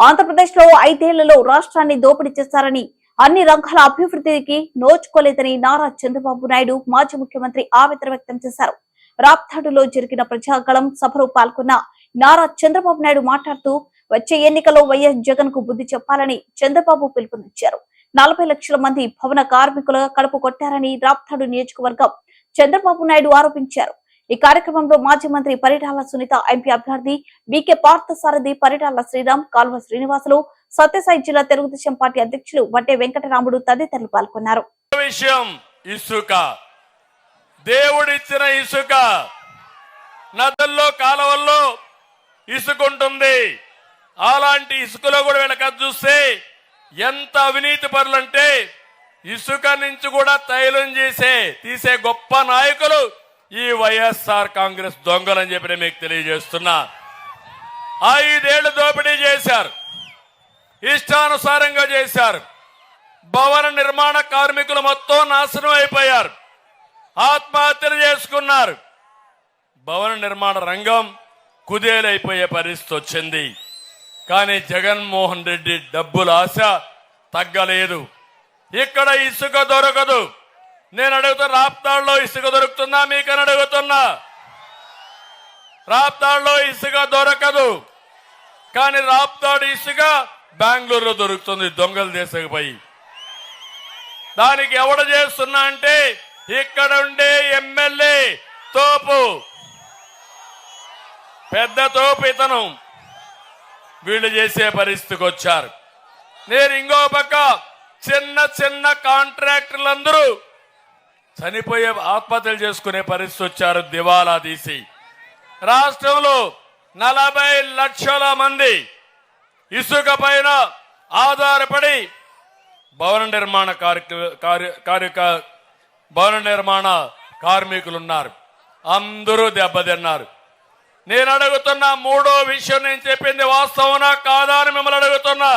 ఆంధ్రప్రదేశ్ లో 5 ఏళ్లలో రాష్ట్రాన్ని దోపిడీ చేశారని, అన్ని రంగాల అభివృద్ధికి నోచుకోలేదని నారా చంద్రబాబు నాయుడు మాజీ ముఖ్యమంత్రి ఆవేదన వ్యక్తం చేశారు. రాప్తాడులో జరిగిన ప్రజాగళం సభలో పాల్గొన్న నారా చంద్రబాబు నాయుడు మాట్లాడుతూ, వచ్చే ఎన్నికల్లో వైఎస్ జగన్ కు బుద్ధి చెప్పాలని చంద్రబాబు పిలుపునిచ్చారు. 40 లక్షల మంది భవన కార్మికుల కడుపు కొట్టారని రాప్తాడు నియోజకవర్గం చంద్రబాబు నాయుడు ఆరోపించారు. ఈ కార్యక్రమంలో మాజీ మంత్రి పరిటాల సునీత, ఎంపీ అభ్యర్థి బీకే పార్థసారథి, పరిటాల శ్రీరామ్, కాల్వ శ్రీనివాసులు, సత్యసాయి జిల్లా తెలుగుదేశం పార్టీ అధ్యక్షులు వడ్డే వెంకటరాముడు తదితరులు పాల్గొన్నారు. ఇసుక దేవుడిచ్చిన ఇసుక నదుల్లో కాలువల్లో ఇసుక ఉంటుంది. అలాంటి ఇసుకలో కూడా వెనక చూస్తే ఎంత అవినీతి పరులంటే ఇసుక నుంచి కూడా తైలం తీసే గొప్ప నాయకులు ఈ వైఎస్ఆర్ కాంగ్రెస్ దొంగలని చెప్పి మీకు తెలియజేస్తున్నా. 5 ఏళ్లు దోపిడీ చేశారు, ఇష్టానుసారంగా చేశారు. భవన నిర్మాణ కార్మికులు మొత్తం నాశనం అయిపోయారు, ఆత్మహత్యలు చేసుకున్నారు. భవన నిర్మాణ రంగం కుదేలైపోయే పరిస్థితి వచ్చింది. కానీ జగన్మోహన్ రెడ్డి డబ్బుల ఆశ తగ్గలేదు. ఇక్కడ ఇసుక దొరకదు. నేను అడుగుతున్నా, రాప్తాడులో ఇసుక దొరుకుతుందా మీకని అడుగుతున్నా. రాప్తాడులో ఇసుక దొరకదు, కానీ రాప్తాడు ఇసుక బెంగళూరులో దొరుకుతుంది దొంగలు దేశకపోయి. దానికి ఎవడు చేస్తున్నా అంటే ఇక్కడ ఉండే ఎమ్మెల్యే తోపు, పెద్ద తోపు ఇతను. వీళ్ళు చేసే పరిస్థితికి వచ్చారు. నేను ఇంకో పక్క చిన్న చిన్న కాంట్రాక్టర్లందరూ చనిపోయే ఆత్మహత్యలు చేసుకునే పరిస్థితి వచ్చారు, దివాలా తీసి. రాష్ట్రంలో 40 లక్షల మంది ఇసుక పైన ఆధారపడి భవన నిర్మాణ కార్మికులున్నారు. అందరూ దెబ్బతిన్నారు. నేను అడుగుతున్నా, మూడో విషయం నేను చెప్పింది వాస్తవనా కాదా అని మిమ్మల్ని అడుగుతున్నా.